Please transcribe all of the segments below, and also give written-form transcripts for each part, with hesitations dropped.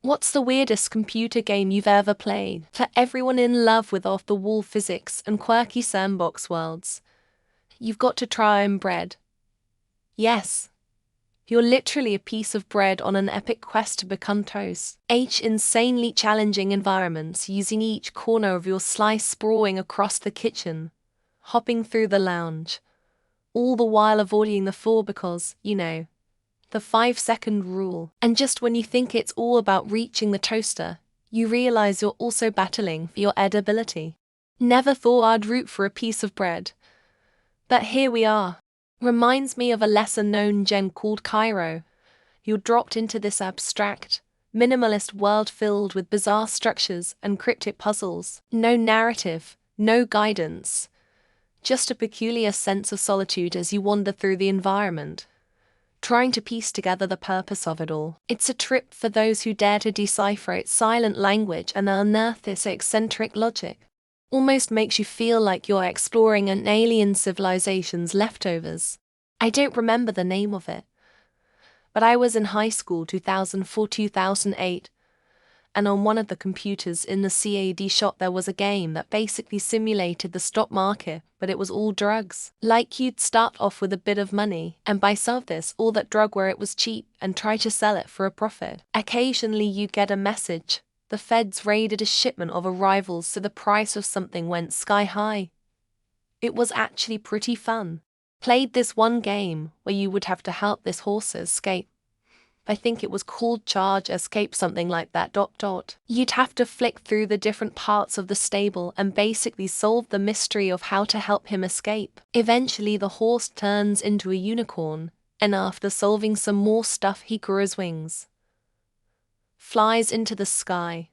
What's the weirdest computer game you've ever played? For everyone in love with off-the-wall physics and quirky sandbox worlds, you've got to try Bread. Yes, you're literally a piece of bread on an epic quest to become toast. Insanely challenging environments using each corner of your slice sprawling across the kitchen, hopping through the lounge, all the while avoiding the floor because, the 5-second rule. And just when you think it's all about reaching the toaster, you realize you're also battling for your edibility. Never thought I'd root for a piece of bread. But here we are. Reminds me of a lesser-known gem called Cairo. You're dropped into this abstract, minimalist world filled with bizarre structures and cryptic puzzles. No narrative, no guidance. Just a peculiar sense of solitude as you wander through the environment, trying to piece together the purpose of it all. It's a trip for those who dare to decipher its silent language and unearth its eccentric logic. Almost makes you feel like you're exploring an alien civilization's leftovers. I don't remember the name of it, but I was in high school 2004-2008, and on one of the computers in the CAD shop there was a game that basically simulated the stock market, but it was all drugs. Like you'd start off with a bit of money, and buy some of this or that drug where it was cheap, and try to sell it for a profit. Occasionally you'd get a message. The feds raided a shipment of arrivals, so the price of something went sky high. It was actually pretty fun. Played this one game where you would have to help this horse escape. I think it was called Charge Escape, something like that. You'd have to flick through the different parts of the stable and basically solve the mystery of how to help him escape. Eventually the horse turns into a unicorn, and after solving some more stuff he grows wings, flies into the sky,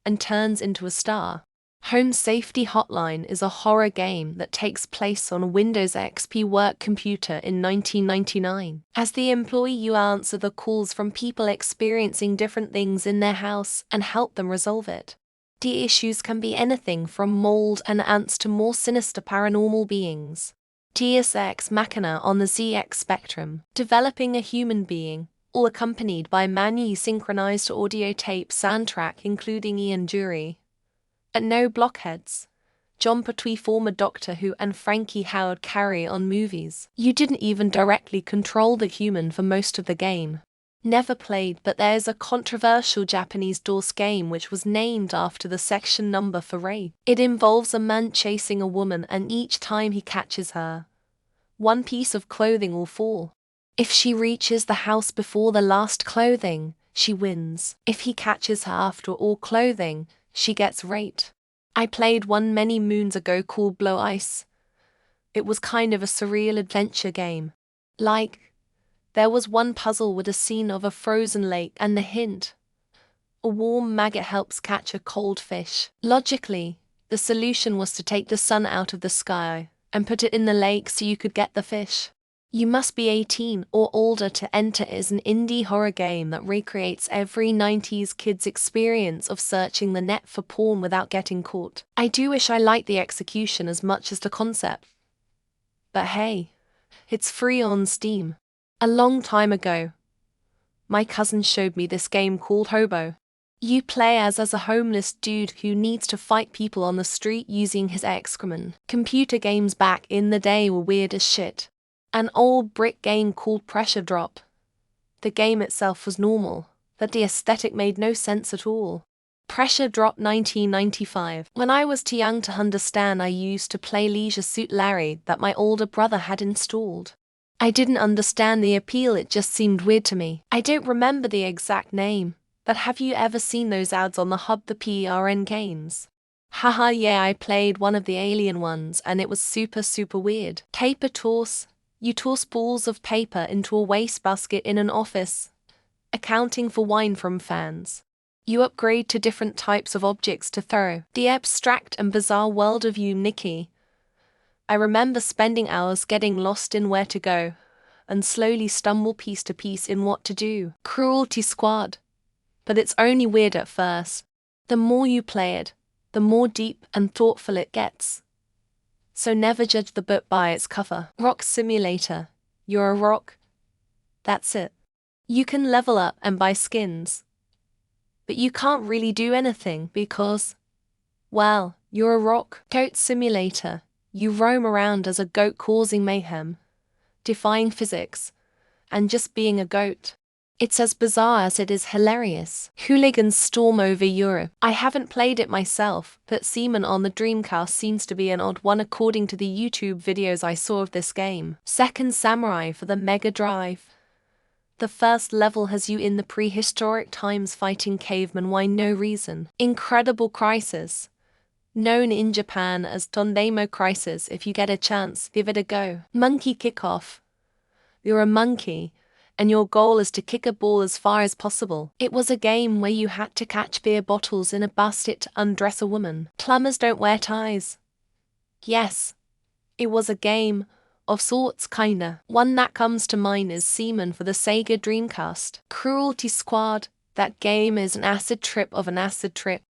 and turns into a star. Home Safety Hotline is a horror game that takes place on a Windows XP work computer in 1999. As the employee, you answer the calls from people experiencing different things in their house and help them resolve it. The issues can be anything from mold and ants to more sinister paranormal beings. Deus Ex Machina on the ZX Spectrum, developing a human being, all accompanied by manually synchronized audio tape soundtrack including Ian Dury and No Blockheads, John Pertwee, former Doctor Who, and Frankie Howard carry on movies. You didn't even directly control the human for most of the game. Never played, but there's a controversial Japanese DOS game which was named after the section number for rape. It involves a man chasing a woman, and each time he catches her, one piece of clothing will fall. If she reaches the house before the last clothing, she wins. If he catches her after all clothing, she gets raped. I played one many moons ago called Blow Ice. It was kind of a surreal adventure game. There was one puzzle with a scene of a frozen lake and the hint: a warm maggot helps catch a cold fish. Logically, the solution was to take the sun out of the sky and put it in the lake so you could get the fish. You must be 18 or older to enter. Is an indie horror game that recreates every 90s kid's experience of searching the net for porn without getting caught. I do wish I liked the execution as much as the concept. But hey, it's free on Steam. A long time ago, my cousin showed me this game called Hobo. You play as a homeless dude who needs to fight people on the street using his excrement. Computer games back in the day were weird as shit. An old brick game called Pressure Drop. The game itself was normal, but the aesthetic made no sense at all. Pressure Drop 1995. When I was too young to understand, I used to play Leisure Suit Larry that my older brother had installed. I didn't understand the appeal, it just seemed weird to me. I don't remember the exact name, but have you ever seen those ads on the hub, the PRN games? Haha, yeah, I played one of the alien ones and it was super weird. Paper toss. You toss balls of paper into a wastebasket in an office, accounting for wine from fans. You upgrade to different types of objects to throw. The abstract and bizarre world of You, Nikki. I remember spending hours getting lost in where to go, and slowly stumble piece to piece in what to do. Cruelty Squad. But it's only weird at first. The more you play it, the more deep and thoughtful it gets. So never judge the book by its cover. Rock Simulator. You're a rock. That's it. You can level up and buy skins. But you can't really do anything because, well, you're a rock. Goat simulator. You roam around as a goat causing mayhem, defying physics, and just being a goat. It's as bizarre as it is hilarious. Hooligans storm over Europe. I haven't played it myself, but Seaman on the Dreamcast seems to be an odd one according to the YouTube videos I saw of this game. Second Samurai for the Mega Drive. The first level has you in the prehistoric times fighting cavemen. Why no reason. Incredible Crisis. Known in Japan as Tondemo Crisis. If you get a chance, give it a go. Monkey Kickoff. You're a monkey, and your goal is to kick a ball as far as possible. It was a game where you had to catch beer bottles in a basket to undress a woman. Plumbers don't wear ties. Yes, it was a game of sorts, kinda. One that comes to mind is Seaman for the Sega Dreamcast. Cruelty Squad. That game is an acid trip of an acid trip.